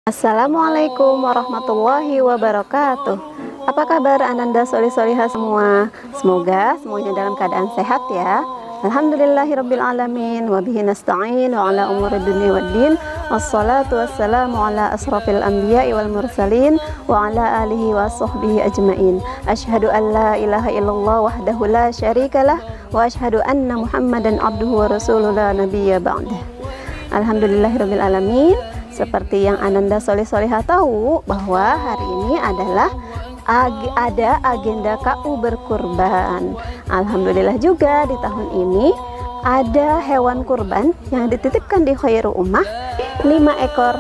Assalamualaikum warahmatullahi wabarakatuh. Apa kabar Ananda solih-solihah semua? Semoga semuanya dalam keadaan sehat ya. Alhamdulillahirabbil alamin wa bihi nasta'in wa ala umuri dunya waddin. Wassalatu wassalamu ala asrafil anbiya'i wal mursalin wa ala alihi wa sahbihi ajmain. Asyhadu an la ilaha illallah wahdahu la syarikalah wa asyhadu anna Muhammadan abduhu wa rasuluhu la nabiyya ba'dah. Alhamdulillahirabbil alamin. Seperti yang Ananda soleh-solehah tahu bahwa hari ini adalah ada agenda KU berkurban. Alhamdulillah juga di tahun ini ada hewan kurban yang dititipkan di Khairu Ummah, 5 ekor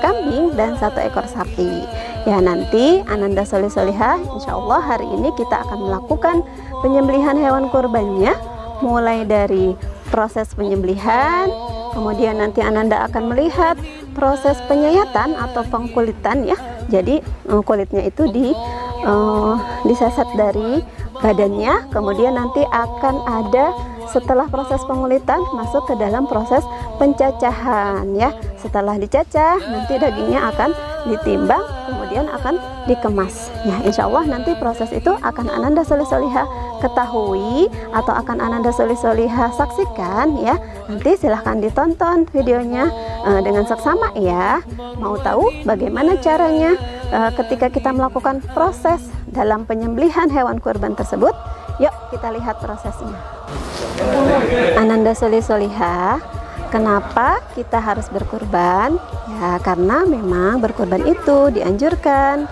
kambing dan 1 ekor sapi. Ya, nanti Ananda soleh-solehah insya Allah hari ini kita akan melakukan penyembelihan hewan kurbannya, mulai dari proses penyembelihan. Kemudian nanti Ananda akan melihat proses penyayatan atau pengkulitan ya. Jadi kulitnya itu diseset dari badannya. Kemudian nanti akan ada setelah proses pengulitan masuk ke dalam proses pencacahan ya. Setelah dicacah nanti dagingnya akan ditimbang, kemudian akan dikemas. Ya, insya Allah nanti proses itu akan Ananda soleh-solehah ketahui atau akan Ananda soleh-solehah saksikan ya. Nanti silahkan ditonton videonya dengan seksama ya. Mau tahu bagaimana caranya ketika kita melakukan proses dalam penyembelihan hewan kurban tersebut? Yuk kita lihat prosesnya. Ananda soleh-solehah, kenapa kita harus berkurban? Ya, karena memang berkurban itu dianjurkan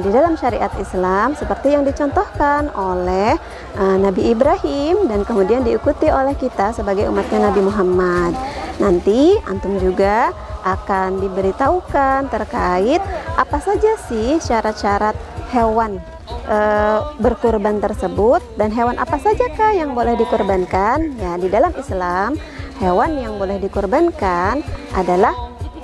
di dalam syariat Islam seperti yang dicontohkan oleh Nabi Ibrahim dan kemudian diikuti oleh kita sebagai umatnya Nabi Muhammad. Nanti antum juga akan diberitahukan terkait apa saja sih syarat-syarat hewan berkurban tersebut dan hewan apa sajakah yang boleh dikurbankan. Ya, di dalam Islam hewan yang boleh dikurbankan adalah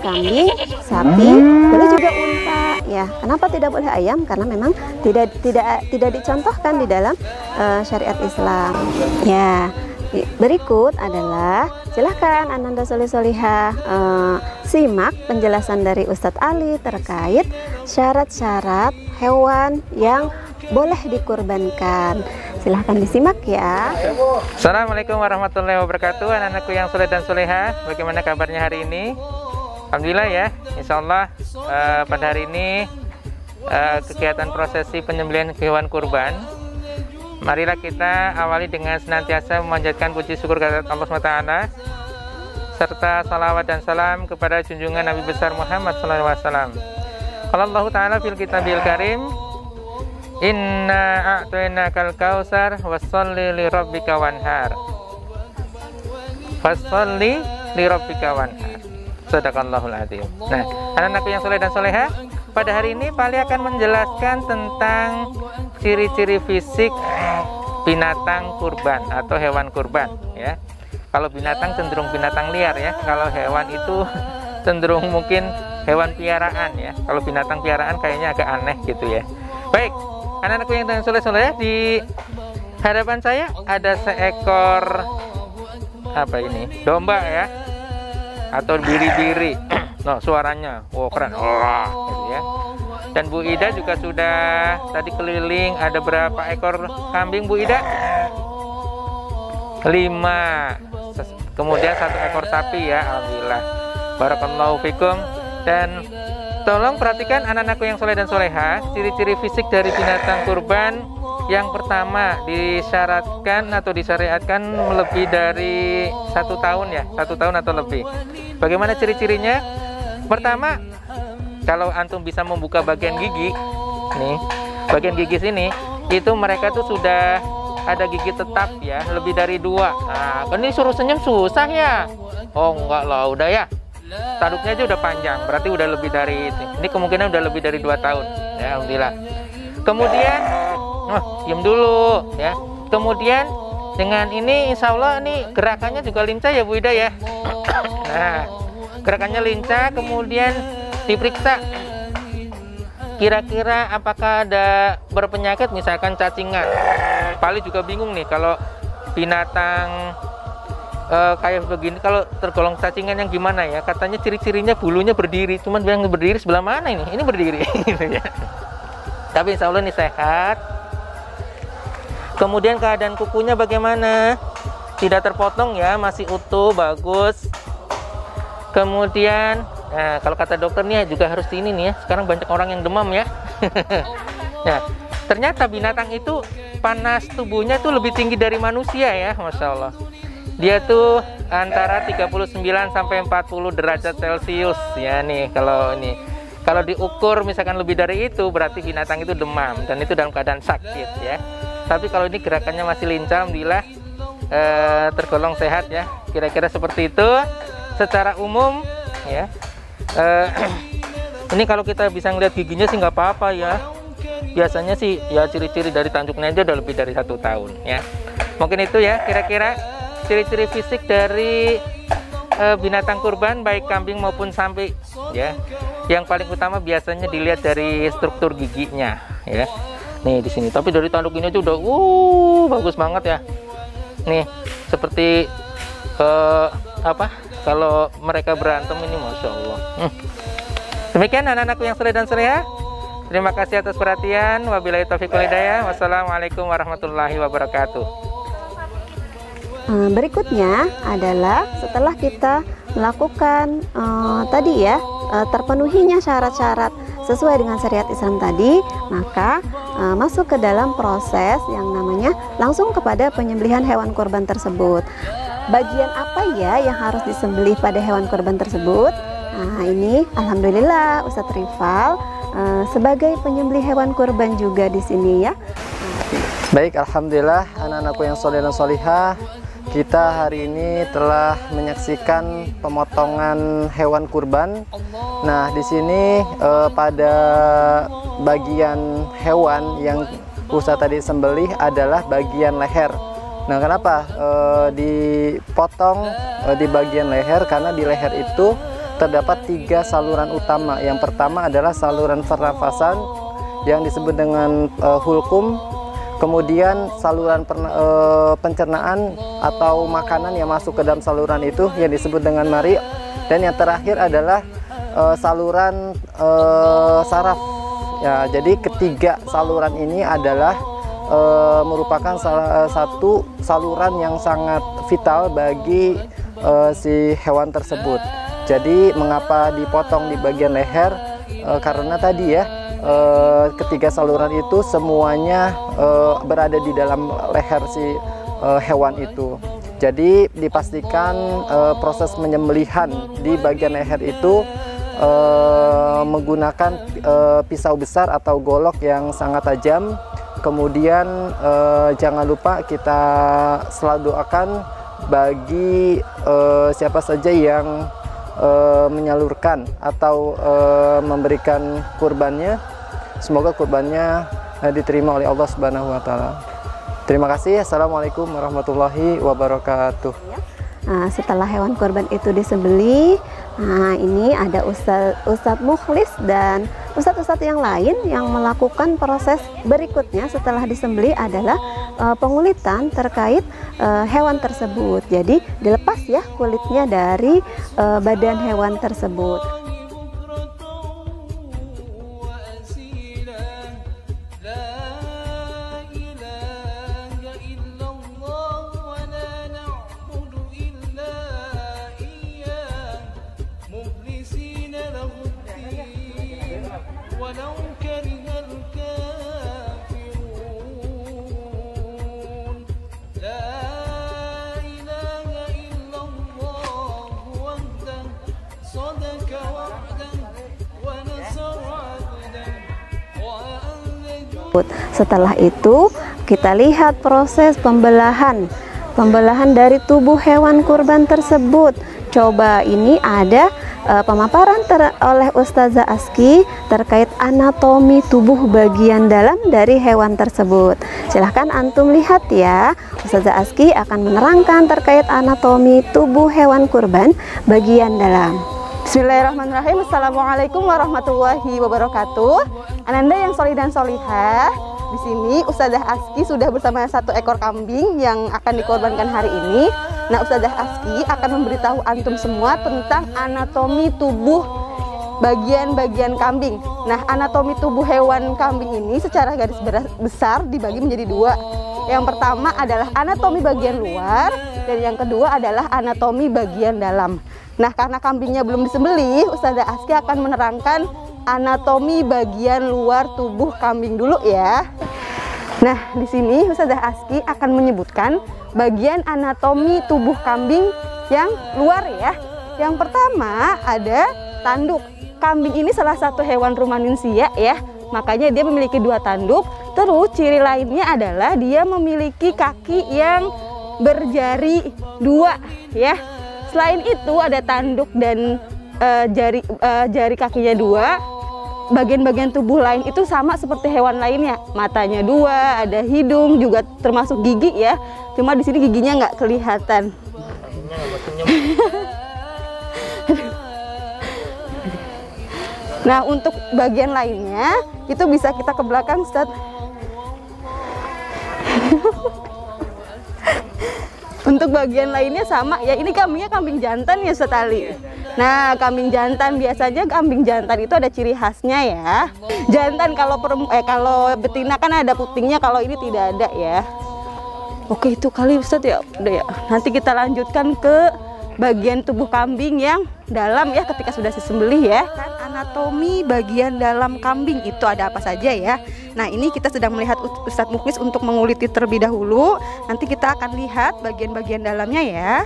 kambing, sapi, boleh juga unta. Ya, kenapa tidak boleh ayam? Karena memang tidak dicontohkan di dalam syariat Islam. Ya, berikut adalah silahkan Ananda soleh-solehah simak penjelasan dari Ustadz Ali terkait syarat-syarat hewan yang boleh dikurbankan. Silahkan disimak ya. Assalamualaikum warahmatullahi wabarakatuh. Anak-anakku yang soleh dan solehah, bagaimana kabarnya hari ini? Alhamdulillah ya, insya Allah pada hari ini kegiatan prosesi penyembelihan hewan kurban. Marilah kita awali dengan senantiasa memanjatkan puji syukur kehadirat Allah SWT, serta salawat dan salam kepada junjungan Nabi besar Muhammad SAW. Qala Allah Ta'ala fil kitabil karim, inna a'tainakal kautsar washolli li rabbika wanhar. Fasholli li rabbika wanhar. Sadaqallahul adzim. Nah, anak-anakku yang soleh dan solehah, pada hari ini Pali akan menjelaskan tentang ciri-ciri fisik binatang kurban atau hewan kurban ya. Kalau binatang cenderung binatang liar ya. Kalau hewan itu cenderung mungkin hewan piaraan ya. Kalau binatang piaraan kayaknya agak aneh gitu ya. Baik, anak-anakku yang soleh-solehah, di hadapan saya ada seekor apa ini? Domba ya. Atau biri-biri. Nah, suaranya keren. Gitu ya. Dan Bu Ida juga sudah tadi keliling. Ada berapa ekor kambing Bu Ida? 5. Kemudian 1 ekor sapi ya. Alhamdulillah. Barakallahu fikum. Dan tolong perhatikan anak-anakku yang soleh dan solehah, ciri-ciri fisik dari binatang kurban. Yang pertama, disyaratkan atau disyariatkan lebih dari 1 tahun ya, 1 tahun atau lebih. Bagaimana ciri-cirinya? Pertama, kalau antum bisa membuka bagian gigi, nih, bagian gigi sini, itu mereka tuh sudah ada gigi tetap ya, lebih dari 2. Nah, ini suruh senyum susah ya? Oh enggak lah, udah ya. Tanduknya aja udah panjang, berarti udah lebih dari itu. Ini kemungkinan udah lebih dari 2 tahun. Ya, alhamdulillah. Kemudian diam dulu ya. Kemudian dengan ini insya Allah nih gerakannya juga lincah ya Bu Ida ya. Nah, gerakannya lincah. Kemudian diperiksa kira-kira apakah ada berpenyakit, misalkan cacingan. Pali juga bingung nih kalau binatang kayak begini. Kalau tergolong cacingan yang gimana ya? Katanya ciri-cirinya bulunya berdiri. Cuman yang berdiri sebelah mana ini? Ini berdiri. Gitu ya. Tapi insya Allah ini sehat. Kemudian keadaan kukunya bagaimana? Tidak terpotong ya, masih utuh, bagus. Kemudian, nah, kalau kata dokter nih juga harus ini nih ya. Sekarang banyak orang yang demam ya. Nah, ternyata binatang itu panas tubuhnya tuh lebih tinggi dari manusia ya, Masya Allah. Dia tuh antara 39 sampai 40 derajat Celcius ya nih. Kalau diukur misalkan lebih dari itu berarti binatang itu demam dan itu dalam keadaan sakit ya. Tapi kalau ini gerakannya masih lincah, alhamdulillah, tergolong sehat ya. Kira-kira seperti itu secara umum ya. Ini kalau kita bisa ngeliat giginya sih nggak apa-apa ya. Biasanya sih ya ciri-ciri dari tanduknya aja udah lebih dari 1 tahun ya. Mungkin itu ya kira-kira ciri-ciri fisik dari binatang kurban baik kambing maupun sapi ya. Yang paling utama biasanya dilihat dari struktur giginya ya. Nih di sini. Tapi dari tanduk ini aja udah bagus banget ya. Nih seperti kalau mereka berantem ini, Masya Allah. Demikian anak-anakku yang soleh dan soleha. Terima kasih atas perhatian. Wabillahi taufiq wal hidayah. Wassalamualaikum warahmatullahi wabarakatuh. Berikutnya adalah setelah kita melakukan tadi ya, terpenuhinya syarat-syarat sesuai dengan syariat Islam tadi, maka masuk ke dalam proses yang namanya langsung kepada penyembelihan hewan kurban tersebut. Bagian apa ya yang harus disembelih pada hewan kurban tersebut? Nah, ini alhamdulillah Ustadz Rifal sebagai penyembelih hewan kurban juga di sini ya. Baik, alhamdulillah anak-anakku yang soleh dan solihah, kita hari ini telah menyaksikan pemotongan hewan kurban. Nah, di sini pada bagian hewan yang Ustadz tadi sembelih adalah bagian leher. Nah, kenapa dipotong di bagian leher? Karena di leher itu terdapat 3 saluran utama. Yang pertama adalah saluran pernafasan yang disebut dengan hulkum. Kemudian saluran pencernaan atau makanan yang masuk ke dalam saluran itu yang disebut dengan mari. Dan yang terakhir adalah saluran saraf. Ya, jadi ketiga saluran ini adalah merupakan salah satu saluran yang sangat vital bagi si hewan tersebut. Jadi mengapa dipotong di bagian leher? Karena tadi ya, ketiga saluran itu semuanya berada di dalam leher si hewan itu. Jadi dipastikan proses penyembelihan di bagian leher itu menggunakan pisau besar atau golok yang sangat tajam. Kemudian jangan lupa kita selalu doakan bagi siapa saja yang menyalurkan atau memberikan kurbannya, semoga kurbannya diterima oleh Allah Subhanahu wa Ta'ala. Terima kasih. Assalamualaikum warahmatullahi wabarakatuh. Nah, setelah hewan kurban itu disembelih, nah ini ada Ustadz Mukhlis dan Ustadz-Ustadz yang lain yang melakukan proses berikutnya setelah disembelih adalah pengulitan terkait hewan tersebut. Jadi dilepas ya kulitnya dari badan hewan tersebut. Setelah itu kita lihat proses pembelahan dari tubuh hewan kurban tersebut. Coba ini ada pemaparan oleh Ustazah Aski terkait anatomi tubuh bagian dalam dari hewan tersebut. Silahkan antum lihat ya, Ustazah Aski akan menerangkan terkait anatomi tubuh hewan kurban bagian dalam. Bismillahirrahmanirrahim. Assalamualaikum warahmatullahi wabarakatuh. Ananda yang solih dan solihah, di sini Ustazah Aski sudah bersama 1 ekor kambing yang akan dikorbankan hari ini. Nah, Ustazah Aski akan memberitahu antum semua tentang anatomi tubuh bagian-bagian kambing. Nah, anatomi tubuh hewan kambing ini secara garis besar dibagi menjadi dua. Yang pertama adalah anatomi bagian luar dan yang kedua adalah anatomi bagian dalam. Nah, karena kambingnya belum disembelih, Ustazah Aski akan menerangkan anatomi bagian luar tubuh kambing dulu ya. Nah, di sini Ustazah Aski akan menyebutkan bagian anatomi tubuh kambing yang luar ya. Yang pertama ada tanduk. Kambing ini salah satu hewan rumaninsia ya, makanya dia memiliki dua tanduk. Terus ciri lainnya adalah dia memiliki kaki yang berjari dua ya. Selain itu ada tanduk dan jari kakinya dua. Bagian-bagian tubuh lain itu sama seperti hewan lainnya, matanya dua, ada hidung juga termasuk gigi ya. Cuma di sini giginya nggak kelihatan. Nah, untuk bagian lainnya itu bisa kita ke belakang, Ustaz. Untuk bagian lainnya sama ya, ini kambingnya kambing jantan ya Ustaz Ali. Nah, kambing jantan biasanya kambing jantan itu ada ciri khasnya ya. Jantan kalau betina kan ada putingnya, kalau ini tidak ada ya. Oke, itu kali Ustaz ya. Udah ya. Nanti kita lanjutkan ke bagian tubuh kambing yang dalam ya ketika sudah disembelih ya. Anatomi bagian dalam kambing itu ada apa saja ya. Nah, ini kita sedang melihat Ustadz Muklis untuk menguliti terlebih dahulu. Nanti kita akan lihat bagian-bagian dalamnya ya.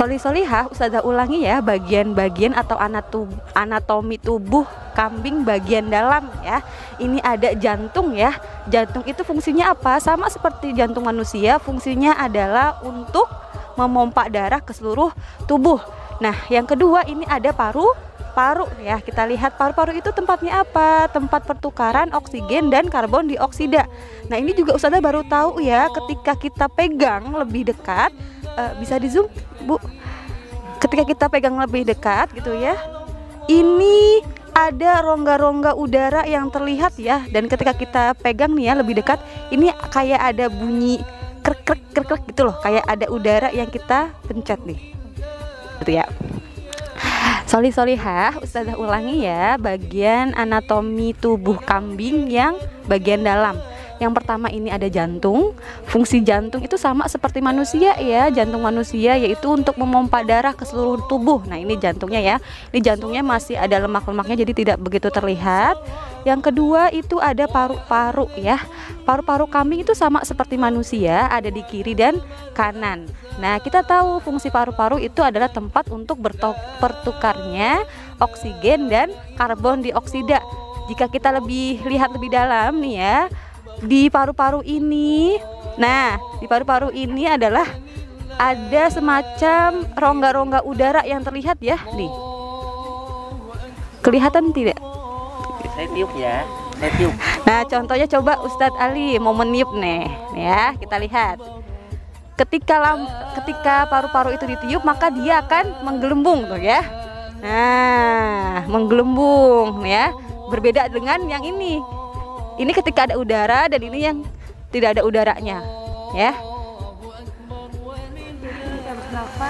Solihah, Ustazah ulangi ya bagian-bagian atau anatomi tubuh kambing bagian dalam ya. Ini ada jantung ya. Jantung itu fungsinya apa? Sama seperti jantung manusia, fungsinya adalah untuk memompa darah ke seluruh tubuh. Nah, yang kedua ini ada paru ya. Kita lihat paru-paru itu tempatnya apa? Tempat pertukaran oksigen dan karbon dioksida. Nah, ini juga Ustazah baru tahu ya ketika kita pegang lebih dekat. Bisa di zoom Bu, ketika kita pegang lebih dekat gitu ya, ini ada rongga-rongga udara yang terlihat ya. Dan ketika kita pegang nih ya lebih dekat, ini kayak ada bunyi krek gitu loh, kayak ada udara yang kita pencet nih gitu ya. Solihah, Ustazah ulangi ya bagian anatomi tubuh kambing yang bagian dalam. Yang pertama ini ada jantung. Fungsi jantung itu sama seperti manusia ya. Jantung manusia yaitu untuk memompa darah ke seluruh tubuh. Nah, ini jantungnya ya. Ini jantungnya masih ada lemak-lemaknya jadi tidak begitu terlihat. Yang kedua itu ada paru-paru ya. Paru-paru kambing itu sama seperti manusia, ada di kiri dan kanan. Nah, kita tahu fungsi paru-paru itu adalah tempat untuk bertukarnya oksigen dan karbon dioksida. Jika kita lihat lebih dalam nih ya, di paru-paru ini, nah di paru-paru ini adalah ada semacam rongga-rongga udara yang terlihat ya, nih. Kelihatan tidak? Saya tiup ya, saya tiup. Nah, contohnya coba Ustadz Ali mau meniup nih, ya kita lihat. Ketika paru-paru itu ditiup maka dia akan menggelembung tuh ya. Nah, menggelembung ya. Berbeda dengan yang ini. Ini ketika ada udara dan ini yang tidak ada udaranya ya.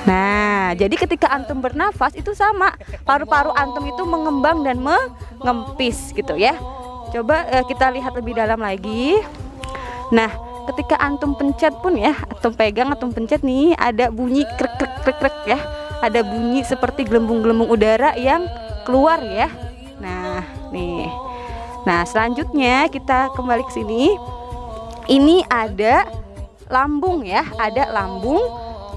Nah, jadi ketika antum bernafas itu sama, paru-paru antum itu mengembang dan mengempis gitu ya. Coba kita lihat lebih dalam lagi. Nah, ketika antum pencet pun ya, antum pegang, antum pencet nih, ada bunyi krek ya. Ada bunyi seperti gelembung-gelembung udara yang keluar ya. Nah, nih. Nah, selanjutnya kita kembali ke sini. Ini ada lambung ya, ada lambung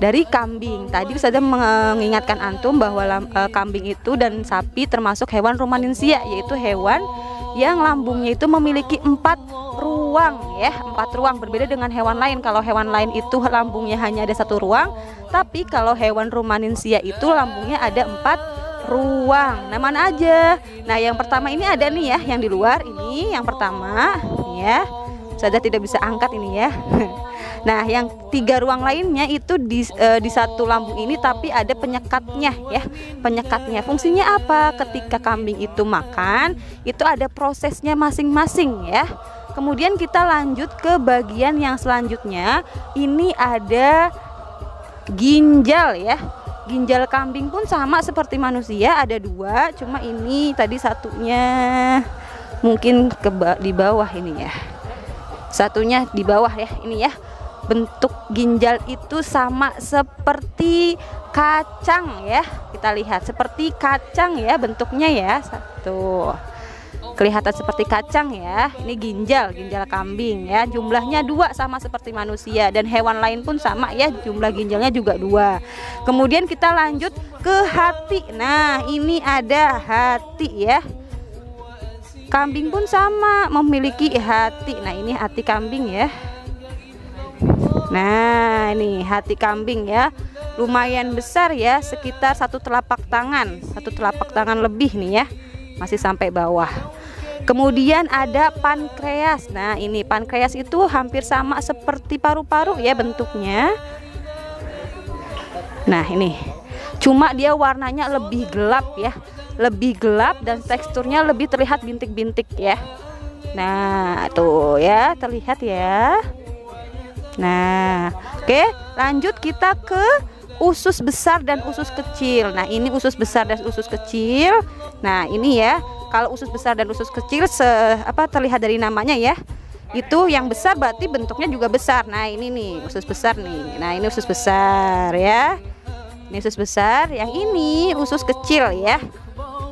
dari kambing. Tadi Ustazah mengingatkan antum bahwa kambing itu dan sapi termasuk hewan rumaninsia, yaitu hewan yang lambungnya itu memiliki 4 ruang ya, 4 ruang. Berbeda dengan hewan lain. Kalau hewan lain itu lambungnya hanya ada 1 ruang, tapi kalau hewan rumaninsia itu lambungnya ada 4 ruang. Nah, mana aja? Nah, yang pertama ini ada nih ya, yang di luar ini yang pertama nih ya. Ustazah tidak bisa angkat ini ya. Nah, yang 3 ruang lainnya itu di satu lambung ini, tapi ada penyekatnya ya. Penyekatnya fungsinya apa? Ketika kambing itu makan, itu ada prosesnya masing-masing ya. Kemudian kita lanjut ke bagian yang selanjutnya. Ini ada ginjal ya. Ginjal kambing pun sama seperti manusia, ada 2, cuma ini tadi satunya mungkin di bawah ini ya. Satunya di bawah ya, ini ya. Bentuk ginjal itu sama seperti kacang ya. Kita lihat seperti kacang ya bentuknya ya. Satu. Kelihatan seperti kacang ya. Ini ginjal kambing ya. Jumlahnya 2 sama seperti manusia, dan hewan lain pun sama ya, jumlah ginjalnya juga 2. Kemudian kita lanjut ke hati. Nah, ini ada hati ya. Kambing pun sama memiliki hati. Nah, ini hati kambing ya. Nah, ini hati kambing ya. Lumayan besar ya, sekitar 1 telapak tangan. 1 telapak tangan lebih nih ya. Masih sampai bawah. Kemudian ada pankreas. Nah, ini pankreas itu hampir sama seperti paru-paru ya bentuknya. Nah, ini. Cuma dia warnanya lebih gelap ya. Lebih gelap dan teksturnya lebih terlihat bintik-bintik ya. Nah, tuh ya, terlihat ya. Nah, oke, lanjut kita ke usus besar dan usus kecil. Nah, ini usus besar dan usus kecil. Nah, ini ya. Kalau usus besar dan usus kecil terlihat dari namanya ya. Itu yang besar berarti bentuknya juga besar. Nah, ini nih usus besar nih. Nah, ini usus besar ya. Ini usus besar, yang ini usus kecil ya.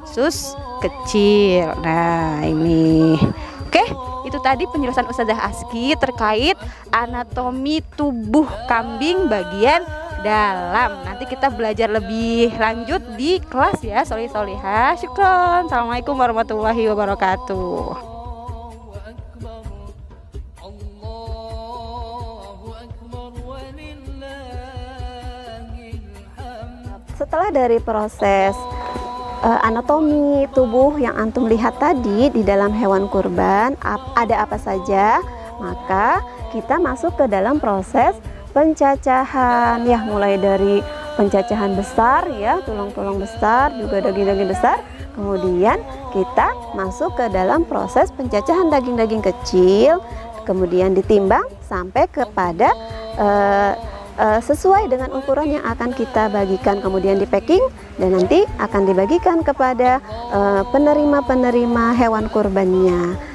Usus kecil. Nah, ini. Oke, itu tadi penjelasan Ustazah Aski terkait anatomi tubuh kambing bagian dalam. Nanti kita belajar lebih lanjut di kelas ya, solihah. Syukron. Assalamualaikum warahmatullahi wabarakatuh. Setelah dari proses anatomi tubuh yang antum lihat tadi di dalam hewan kurban, ada apa saja, maka kita masuk ke dalam proses pencacahan ya, mulai dari pencacahan besar ya, tulang-tulang besar, juga daging-daging besar. Kemudian kita masuk ke dalam proses pencacahan daging-daging kecil, kemudian ditimbang sampai kepada sesuai dengan ukuran yang akan kita bagikan, kemudian di packing dan nanti akan dibagikan kepada penerima-penerima hewan kurbannya.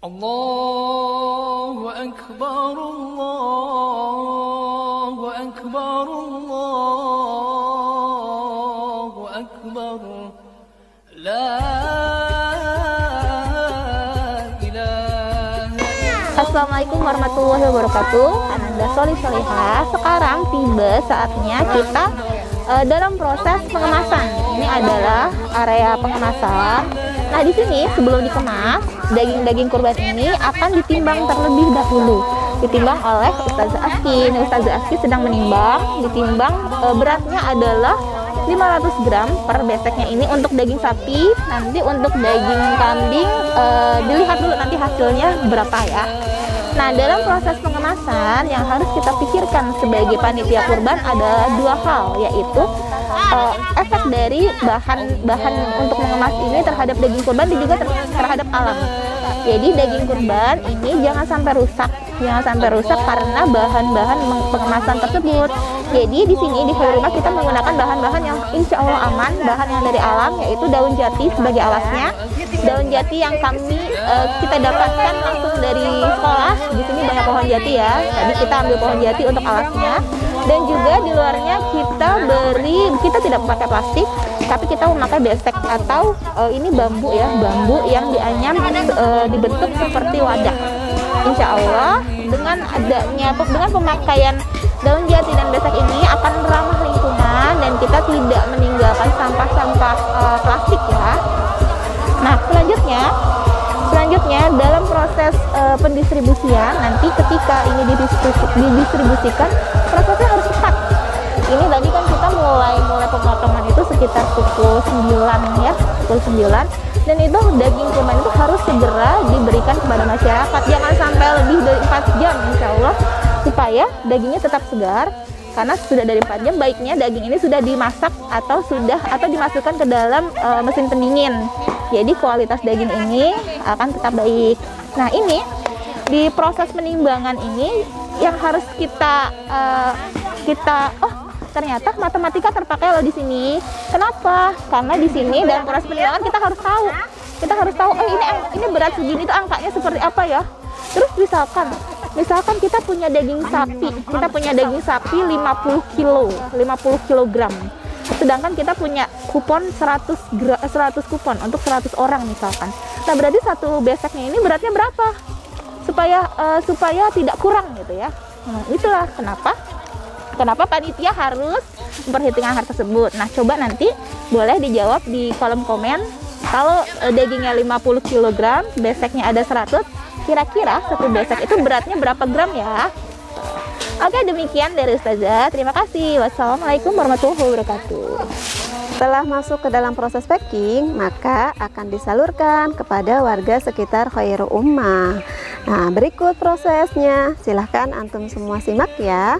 Allahu Akbar, Allahu Akbar, Allahu Akbar. La ilaha. Assalamualaikum warahmatullahi wabarakatuh. Ananda Sholih Sholihah. Sekarang tiba saatnya kita dalam proses pengemasan. Ini adalah area pengemasan. Nah, di sini sebelum dikemas, daging-daging kurban ini akan ditimbang terlebih dahulu. Ditimbang oleh Ustazah Aski. Ustazah Aski sedang menimbang. Ditimbang beratnya adalah 500 gram per beseknya ini untuk daging sapi. Nanti untuk daging kambing dilihat dulu nanti hasilnya berapa ya. Nah, dalam proses pengemasan yang harus kita pikirkan sebagai panitia kurban adalah dua hal, yaitu efek dari bahan untuk mengemas ini terhadap daging kurban dan juga terhadap alam. Jadi daging kurban ini jangan sampai rusak karena bahan-bahan pengemasan tersebut. Jadi di sini di rumah kita menggunakan bahan-bahan yang insya Allah aman, bahan yang dari alam, yaitu daun jati sebagai alasnya. Daun jati yang kita dapatkan langsung dari sekolah. Di sini banyak pohon jati ya. Tadi kita ambil pohon jati untuk alasnya. Dan juga di luarnya kita tidak pakai plastik, tapi kita memakai besek atau ini bambu ya, bambu yang dianyam dibentuk seperti wadah. Insya Allah dengan pemakaian daun jati dan besek ini akan ramah lingkungan dan kita tidak meninggalkan sampah-sampah plastik ya. Nah, selanjutnya dalam proses pendistribusian nanti ketika ini didistribusikan prosesnya harus cepat. Ini tadi kan kita mulai pemotongan itu sekitar pukul 9 ya, pukul 9, dan itu daging kurban itu harus segera diberikan kepada masyarakat. Jangan sampai lebih dari 4 jam insya Allah supaya dagingnya tetap segar. Karena sudah dari 4 jam baiknya daging ini sudah dimasak atau dimasukkan ke dalam mesin pendingin. Jadi kualitas daging ini akan tetap baik. Nah, ini di proses penimbangan ini yang harus ternyata matematika terpakai loh di sini. Kenapa? Karena di sini dalam proses penimbangan kita harus tahu ini berat segini tuh angkanya seperti apa ya. Terus misalkan kita punya daging sapi 50 kilogram. Sedangkan kita punya kupon 100 kupon untuk 100 orang misalkan. Nah, berarti satu beseknya ini beratnya berapa? Supaya tidak kurang gitu ya. Nah, itulah kenapa panitia harus memperhitungkan hal tersebut. Nah, coba nanti boleh dijawab di kolom komen. Kalau dagingnya 50 kg, beseknya ada 100, kira-kira satu besek itu beratnya berapa gram ya? Oke, demikian dari Ustazah. Terima kasih. Wassalamualaikum warahmatullahi wabarakatuh. Setelah masuk ke dalam proses packing, maka akan disalurkan kepada warga sekitar Khairu Ummah. Nah, berikut prosesnya. Silahkan antum semua simak ya.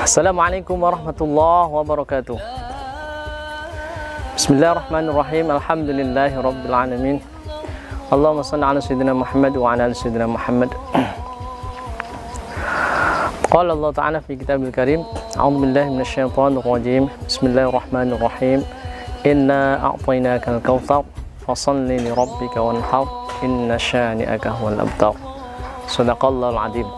Assalamualaikum warahmatullahi wabarakatuh. Bismillahirrahmanirrahim. Alhamdulillahi rabbil alamin. Allahumma shalli ala sayyidina Muhammad wa ala ali sayyidina Muhammad. Qala Allah Ta'ala fi kitabil karim, a'udzu billahi minasyaitonir rajim. Bismillahirrahmanirrahim. Inna a'tainakal kautsar fashalli li rabbika wanhar inna syani'aka huwal abtar. Shadaqallahul azim.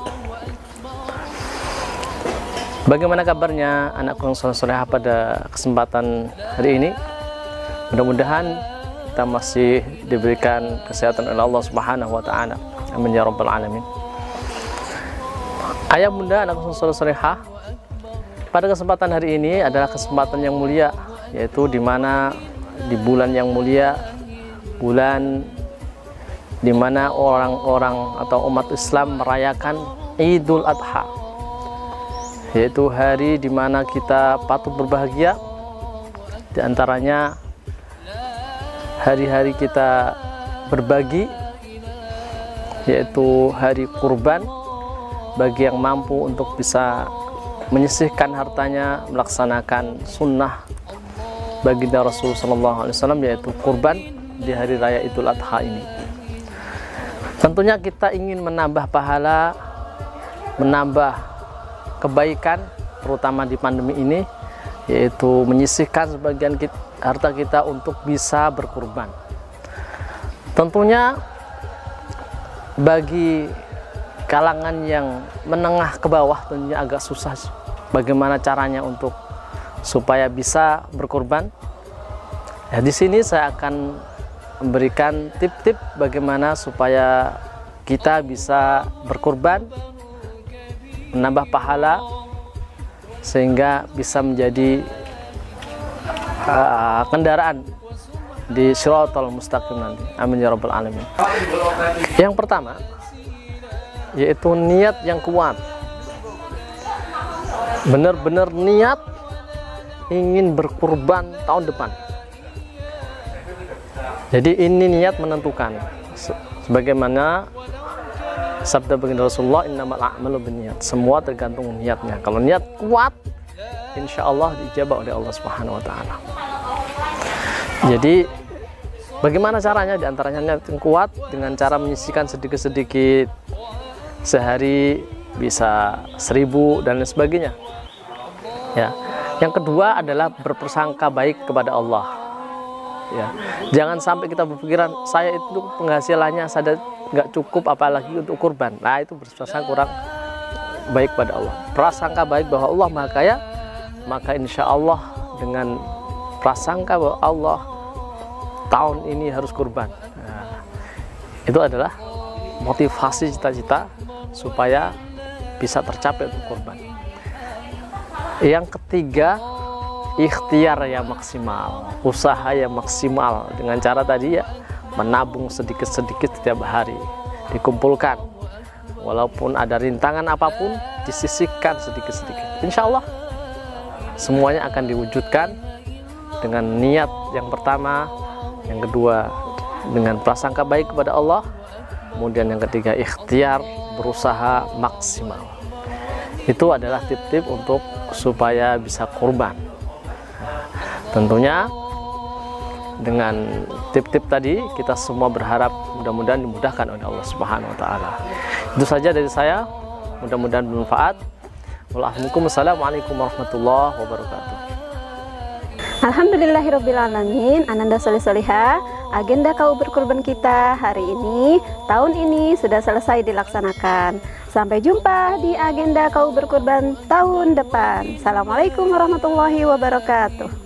Bagaimana kabarnya anakku yang soleh-solehah pada kesempatan hari ini? Mudah-mudahan kita masih diberikan kesehatan oleh Allah Subhanahu wa Ta'ala. Amin ya rabbal alamin. Ayah bunda anakku yang soleh-solehah, pada kesempatan hari ini adalah kesempatan yang mulia, yaitu di mana di bulan yang mulia, bulan di mana orang-orang atau umat Islam merayakan Idul Adha, yaitu hari di mana kita patut berbahagia. Di antaranya hari-hari kita berbagi, yaitu hari kurban bagi yang mampu untuk bisa menyisihkan hartanya melaksanakan sunnah baginda Rasul sallallahu alaihi wasallam, yaitu kurban di hari raya Idul Adha ini. Tentunya kita ingin menambah pahala, menambah kebaikan, terutama di pandemi ini, yaitu menyisihkan sebagian harta kita untuk bisa berkurban. Tentunya bagi kalangan yang menengah ke bawah tentunya agak susah bagaimana caranya untuk supaya bisa berkurban. Ya, di sini saya akan memberikan tip-tip bagaimana supaya kita bisa berkurban, menambah pahala, sehingga bisa menjadi kendaraan di Shiratal Mustaqim nanti. Amin ya rabbal alamin. Yang pertama yaitu niat yang kuat. Benar-benar niat ingin berkurban tahun depan. Jadi ini niat menentukan. Sebagaimana sabda baginda Rasulullah, innamal a'malu binniyat. Semua tergantung niatnya. Kalau niat kuat, insya Allah dijabah oleh Allah Subhanahu wa taala. Jadi bagaimana caranya? Di antaranya niat yang kuat dengan cara menyisihkan sedikit-sedikit, sehari bisa 1000 dan lain sebagainya. Ya. Yang kedua adalah berprasangka baik kepada Allah. Ya. Jangan sampai kita berpikiran saya itu penghasilannya saya nggak cukup apalagi untuk kurban. Nah, itu berprasangka kurang baik pada Allah. Prasangka baik bahwa Allah Maha Kaya, maka insya Allah dengan prasangka bahwa Allah tahun ini harus kurban. Nah, itu adalah motivasi cita-cita supaya bisa tercapai untuk kurban. Yang ketiga, ikhtiar yang maksimal, usaha yang maksimal dengan cara tadi ya, menabung sedikit-sedikit setiap hari, dikumpulkan, walaupun ada rintangan apapun, disisihkan sedikit-sedikit. Insya Allah semuanya akan diwujudkan dengan niat yang pertama, yang kedua dengan prasangka baik kepada Allah, kemudian yang ketiga ikhtiar, berusaha maksimal. Itu adalah tip-tip untuk supaya bisa kurban. Tentunya dengan tip-tip tadi kita semua berharap mudah-mudahan dimudahkan oleh Allah Subhanahu wa taala. Itu saja dari saya, mudah-mudahan bermanfaat. Wassalamualaikum warahmatullahi wabarakatuh. Alhamdulillahirrabbilalamin. Ananda soleh-solehah, agenda kau berkurban kita hari ini, tahun ini sudah selesai dilaksanakan. Sampai jumpa di agenda kau berkurban tahun depan. Assalamualaikum warahmatullahi wabarakatuh.